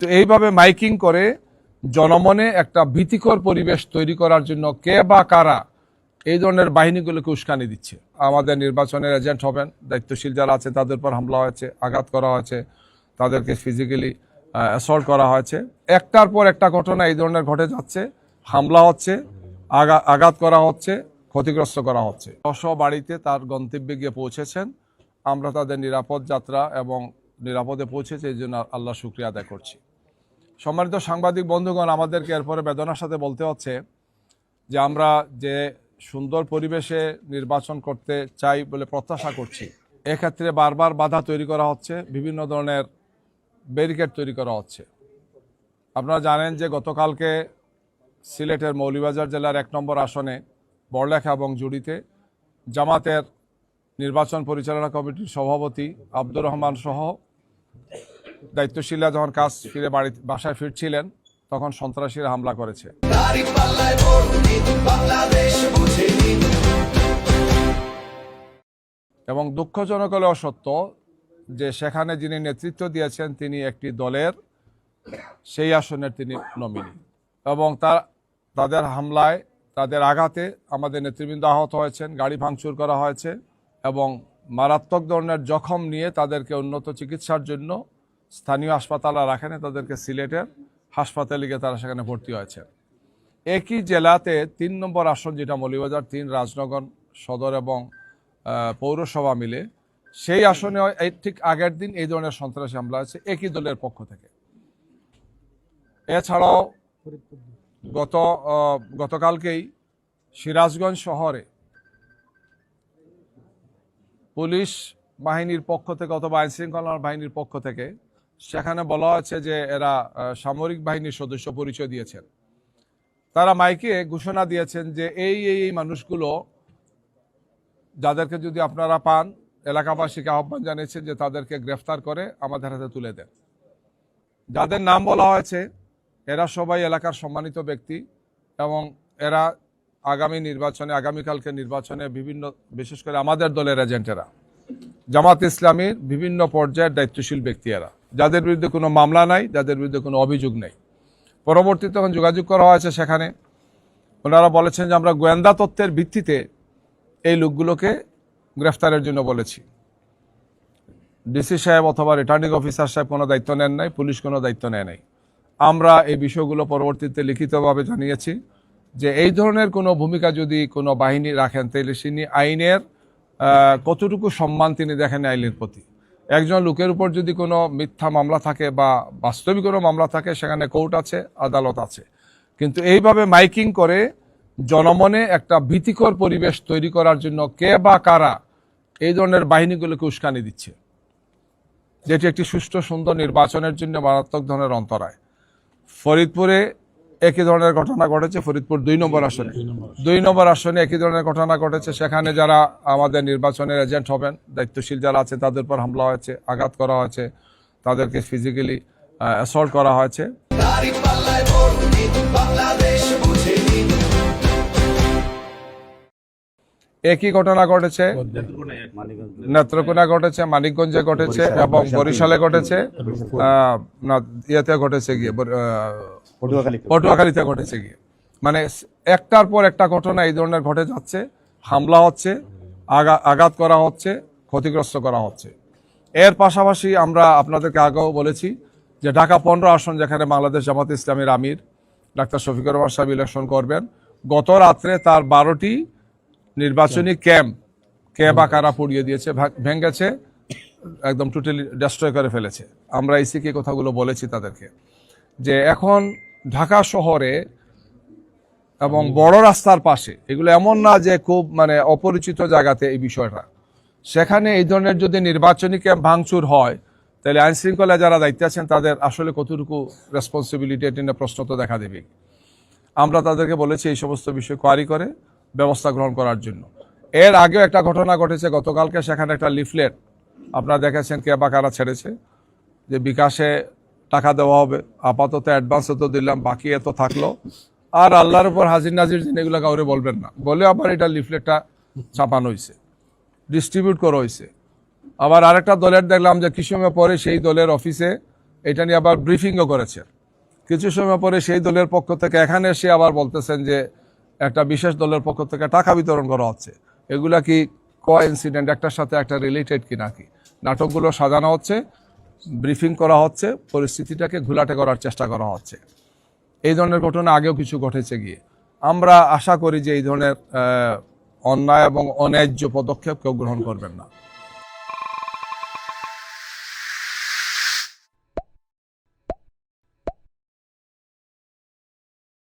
তো এইভাবে মাইকিং করে জনমনে একটা ভীতিকর পরিবেশ তৈরি করার জন্য কে বা কারা এই ধরনের বাহিনীগুলোকে উস্কানি দিচ্ছে। আমাদের নির্বাচনের এজেন্ট হবেন, দায়িত্বশীল যারা আছে তাদের উপর হামলা হয়েছে, আঘাত করা হয়েছে, তাদেরকে ফিজিক্যালি অ্যাসল্ট করা হয়েছে। একটার পর একটা ঘটনা এই ধরনের ঘটে যাচ্ছে, হামলা হচ্ছে, আঘাত করা হচ্ছে, ক্ষতিগ্রস্ত করা হচ্ছে। বাড়িতে তার গন্তব্যে গিয়ে পৌঁছেছেন। আমরা তাদের নিরাপদ যাত্রা এবং নিরাপদে পৌঁছেছে এই জন্য আল্লাহ শুকরিয়া আদায় করছি। সম্মানিত সাংবাদিক বন্ধুগণ, আমাদেরকে এরপরে বেদনার সাথে বলতে হচ্ছে যে আমরা যে সুন্দর পরিবেশে নির্বাচন করতে চাই বলে প্রত্যাশা করছি, এক্ষেত্রে বারবার বাধা তৈরি করা হচ্ছে, বিভিন্ন ধরনের ব্যারিকেড তৈরি করা হচ্ছে। আপনারা জানেন যে গতকালকে সিলেটের মৌলভীবাজার জেলার 1 নম্বর আসনে বড়লেখা এবং জুড়িতে জামাতের নির্বাচন পরিচালনা কমিটির সভাপতি আব্দুর রহমান সহ দায়িত্বশীলরা যখন কাজ ফিরে বাসায় ফিরছিলেন তখন সন্ত্রাসীরা হামলা করেছে। এবং দুঃখজনক হলেও সত্য যে সেখানে যিনি নেতৃত্ব দিয়েছেন তিনি একটি দলের সেই আসনের তিনি নমিনি, এবং তাদের হামলায়, তাদের আঘাতে আমাদের নেতৃবৃন্দ আহত হয়েছেন, গাড়ি ভাঙচুর করা হয়েছে এবং মারাত্মক ধরনের জখম নিয়ে তাদেরকে উন্নত চিকিৎসার জন্য স্থানীয় হাসপাতালে রাখেন, তাদেরকে সিলেটের হাসপাতালে গিয়ে তারা সেখানে ভর্তি হয়েছে। একই জেলাতে 3 নম্বর আসন, যেটা মৌলভীবাজার 3 রাজনগর সদর এবং পৌরসভা মিলে, সেই আসনে ঠিক আগের দিন এই ধরনের সন্ত্রাসী হামলা হয়েছে একই দলের পক্ষ থেকে। এছাড়াও গতকালকেই সিরাজগঞ্জ শহরে পুলিশ বাহিনীর পক্ষ থেকে অথবা আইনশৃঙ্খলা বাহিনীর পক্ষ থেকে সেখানে বলা হয়েছে যে এরা সামরিক বাহিনীর সদস্য পরিচয় দিয়েছেন। তারা মাইকে ঘোষণা দিয়েছেন যে এই মানুষগুলো যাদেরকে যদি আপনারা পান, এলাকাবাসীকে আহ্বান জানিয়েছেন যে তাদেরকে গ্রেফতার করে আমাদের হাতে তুলে দেন। যাদের নাম বলা হয়েছে এরা সবাই এলাকার সম্মানিত ব্যক্তি এবং এরা আগামীকালকে নির্বাচনে বিভিন্ন, বিশেষ করে আমাদের দলের এজেন্টেরা, জামাত ইসলামীর বিভিন্ন পর্যায়ের দায়িত্বশীল ব্যক্তি এরা, যাদের বিরুদ্ধে কোনো মামলা নাই, যাদের বিরুদ্ধে কোনো অভিযোগ নেই। পরবর্তীতে যখন যোগাযোগ করা হয়েছে সেখানে ওনারা বলেছেন যে আমরা গোয়েন্দা তথ্যের ভিত্তিতে এই লোকগুলোকে গ্রেফতারের জন্য বলেছি। ডিসি সাহেব অথবা রিটার্নিং অফিসার সাহেব কোনো দায়িত্ব নেন নাই, পুলিশ কোনো দায়িত্ব নেয় নাই। আমরা এই বিষয়গুলো পরবর্তীতে লিখিতভাবে জানিয়েছি যে এই ধরনের কোনো ভূমিকা যদি কোনো বাহিনী রাখেন তাহলে তিনি আইনের কতটুকু সম্মান তিনি দেখেন আইনের প্রতি। একজন লোকের উপর যদি কোনো মিথ্যা মামলা থাকে বা বাস্তবিক কোনো মামলা থাকে, সেখানে কোর্ট আছে, আদালত আছে, কিন্তু এইভাবে মাইকিং করে জনমনে একটা ভীতিকর পরিবেশ তৈরি করার জন্য কে বা কারা এই ধরনের বাহিনীগুলোকে উস্কানি দিচ্ছে, যেটি একটি সুষ্ঠু সুন্দর নির্বাচনের জন্য মারাত্মক ধরনের অন্তরায়। ফরিদপুরে একই ধরনের ঘটনা ঘটেছে, ফরিদপুর 2 নম্বর আসনে একই ধরনের ঘটনা ঘটেছে। সেখানে যারা আমাদের নির্বাচনের এজেন্ট হবেন, দায়িত্বশীল যারা আছে তাদের উপর হামলা হয়েছে, আঘাত করা হয়েছে, তাদেরকে ফিজিক্যালি অ্যাসল্ট করা হয়েছে। একই ঘটনা ঘটেছে নেত্রকোনা ঘটেছে, মানিকগঞ্জে ঘটেছে এবং বরিশালে ঘটেছে, পটুয়াখালীতে ঘটেছে গিয়ে। মানে একটার পর একটা ঘটনা এই ধরনের ঘটে যাচ্ছে, হামলা হচ্ছে, আঘাত করা হচ্ছে, ক্ষতিগ্রস্ত করা হচ্ছে। এর পাশাপাশি আমরা আপনাদেরকে আগেও বলেছি যে ঢাকা 15 আসন, যেখানে বাংলাদেশ জামাত ইসলামীর আমির ডাক্তার শফিকুর রহমান সাহেব ইলেকশন করবেন, গত রাত্রে তার 12টি নির্বাচনী ক্যাম্প কে বা কারা পুড়িয়ে দিয়েছে, ভেঙেছে, একদম টোটালি ডেস্ট্রয় করে ফেলেছে। আমরা ইসিকে কথাগুলো বলেছি তাদেরকে যে এখন ঢাকা শহরে এবং বড় রাস্তার পাশে, এগুলো এমন না যে খুব অপরিচিত জায়গাতে এই বিষয়টা, সেখানে এই ধরনের যদি নির্বাচনী ক্যাম্প ভাঙচুর হয় তাহলে আইনশৃঙ্খলা যারা দায়িত্বে আছেন তাদের আসলে কতটুকু রেসপন্সিবিলিটি এটি নিয়ে প্রশ্ন তো দেখা দেবে। আমরা তাদেরকে বলেছি এই সমস্ত বিষয় কোয়ারি করে ব্যবস্থা গ্রহণ করার জন্য। এর আগেও একটা ঘটনা ঘটেছে গতকালকে, সেখানে একটা লিফলেট আপনারা দেখেছেন কে বা কারা ছেড়েছে যে বিকাশে টাকা দেওয়া হবে, আপাতত অ্যাডভান্স তো দিলাম, বাকি এত থাকলো, আর আল্লাহর উপর হাজির নাজির দিন, এগুলো কাউরে বলবেন না বলে আবার এটা লিফলেটটা ছাপানো হয়েছে, ডিস্ট্রিবিউট করা হয়েছে। আবার আরেকটা দলের দেখলাম যে কিছু সময় পরে সেই দলের অফিসে এটা নিয়ে আবার ব্রিফিংও করেছেন। কিছু সময় পরে সেই দলের পক্ষ থেকে এখানে এসে আবার বলতেছেন যে একটা বিশেষ দলের পক্ষ থেকে টাকা বিতরণ করা হচ্ছে। এগুলা কি কোইন্সিডেন্ট, একটার সাথে একটা রিলেটেড কি নাকি? নাটকগুলো সাজানো হচ্ছে, ব্রিফিং করা হচ্ছে, পরিস্থিতিটাকে ঘোলাটে করার চেষ্টা করা হচ্ছে। এই ধরনের ঘটনা আগেও কিছু ঘটেছে গিয়ে। আমরা আশা করি যে এই ধরনের অন্যায় এবং অন্যায্য পদক্ষেপ কেউ গ্রহণ করবেন না।